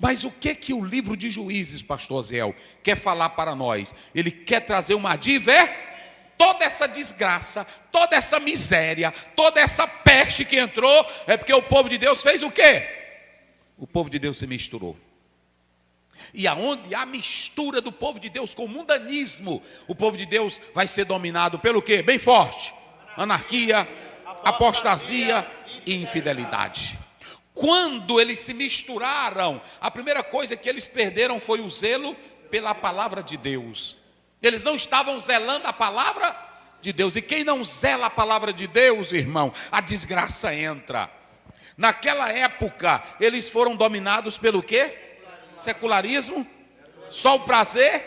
Mas o que o livro de Juízes, pastor Zéu, quer falar para nós? Ele quer trazer uma toda essa desgraça, toda essa miséria, toda essa peste que entrou, é porque o povo de Deus fez o quê? O povo de Deus se misturou. E aonde há mistura do povo de Deus com o mundanismo, o povo de Deus vai ser dominado pelo quê? Bem forte: anarquia, apostasia e infidelidade. Quando eles se misturaram, a primeira coisa que eles perderam foi o zelo pela palavra de Deus. Eles não estavam zelando a palavra de Deus. E quem não zela a palavra de Deus, irmão, a desgraça entra. Naquela época, eles foram dominados pelo quê? Secularismo, só o prazer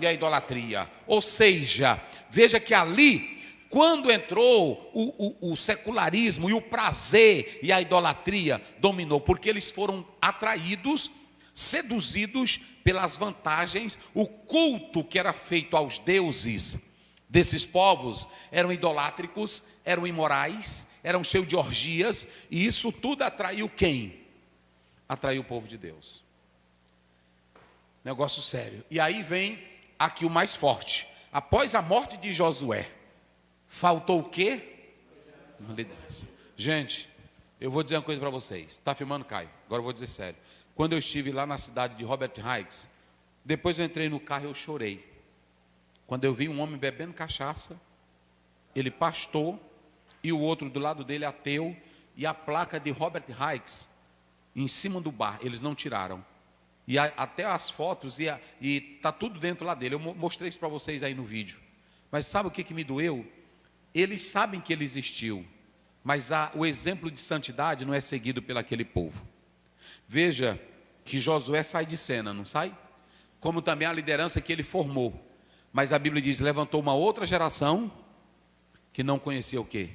e a idolatria. Ou seja, veja que ali, quando entrou o secularismo e o prazer e a idolatria, dominou, porque eles foram atraídos, seduzidos pelas vantagens. O culto que era feito aos deuses desses povos eram idolátricos, eram imorais, eram cheios de orgias, e isso tudo atraiu quem? Atraiu o povo de Deus. Negócio sério. E aí vem aqui o mais forte. Após a morte de Josué, faltou o quê? Uma liderança. Gente, eu vou dizer uma coisa para vocês. Está filmando, Caio? Agora eu vou dizer sério. Quando eu estive lá na cidade de Robert Hikes, depois eu entrei no carro e eu chorei. Quando eu vi um homem bebendo cachaça, ele pastor, e o outro do lado dele ateu, e a placa de Robert Hikes em cima do bar, eles não tiraram. E até as fotos, e está tudo dentro lá dele. Eu mostrei isso para vocês aí no vídeo. Mas sabe o que me doeu? Eles sabem que ele existiu, mas o exemplo de santidade não é seguido pelaquele povo. Veja que Josué sai de cena, não sai? Como também a liderança que ele formou. Mas a Bíblia diz, levantou uma outra geração que não conhecia o quê?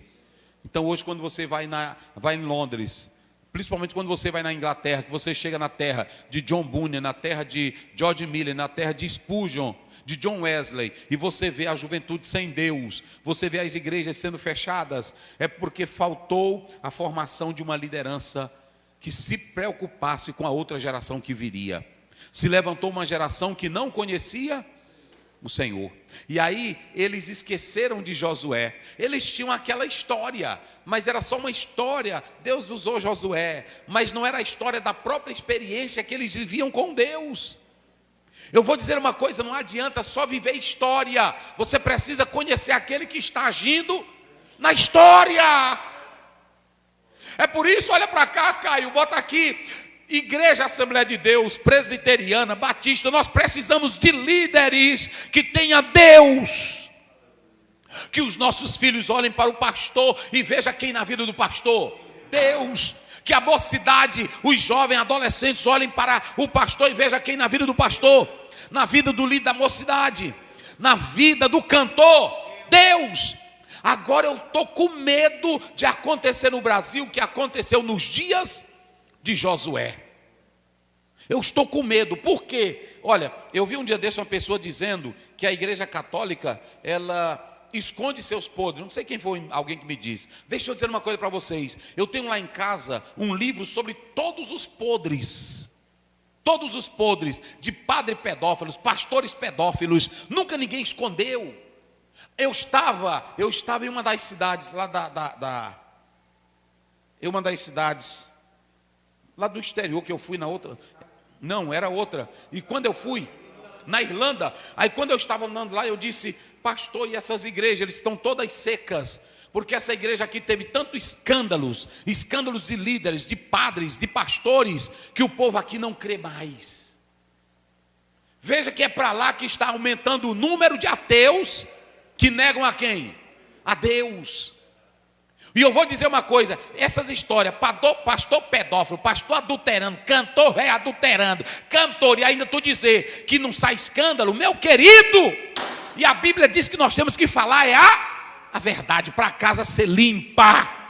Então hoje quando você vai em Londres, principalmente quando você vai na Inglaterra, que você chega na terra de John Bunyan, na terra de George Miller, na terra de Spurgeon, de John Wesley, e você vê a juventude sem Deus, você vê as igrejas sendo fechadas, é porque faltou a formação de uma liderança que se preocupasse com a outra geração que viria. Se levantou uma geração que não conhecia o Senhor. E aí eles esqueceram de Josué. Eles tinham aquela história, mas era só uma história. Deus usou Josué, mas não era a história da própria experiência que eles viviam com Deus. Eu vou dizer uma coisa, não adianta só viver história. Você precisa conhecer aquele que está agindo na história. É por isso, olha para cá, Caio, bota aqui. Igreja Assembleia de Deus, presbiteriana, batista, nós precisamos de líderes que tenham Deus. Que os nossos filhos olhem para o pastor e vejam quem na vida do pastor? Deus. Que a mocidade, os jovens, adolescentes olhem para o pastor e vejam quem na vida do pastor? Na vida do líder da mocidade, na vida do cantor? Deus. Agora eu estou com medo de acontecer no Brasil o que aconteceu nos dias de Josué. Eu estou com medo, por quê? Olha, eu vi um dia desse uma pessoa dizendo que a igreja católica, ela esconde seus podres. Não sei quem foi, alguém que me disse. Deixa eu dizer uma coisa para vocês. Eu tenho lá em casa um livro sobre todos os podres de padres pedófilos, pastores pedófilos. Nunca ninguém escondeu. Eu estava em uma das cidades lá uma das cidades lá do exterior, que eu fui na outra. Não, era outra. E quando eu fui na Irlanda, aí quando eu estava andando lá, eu disse, pastor, e essas igrejas, eles estão todas secas, porque essa igreja aqui teve tantos escândalos de líderes, de padres, de pastores, que o povo aqui não crê mais. Veja que é para lá que está aumentando o número de ateus que negam a quem? A Deus. E eu vou dizer uma coisa, essas histórias, pastor pedófilo, pastor adulterando, cantor adulterando, cantor, e ainda tu dizer que não sai escândalo, meu querido, e a Bíblia diz que nós temos que falar a verdade para a casa ser limpa.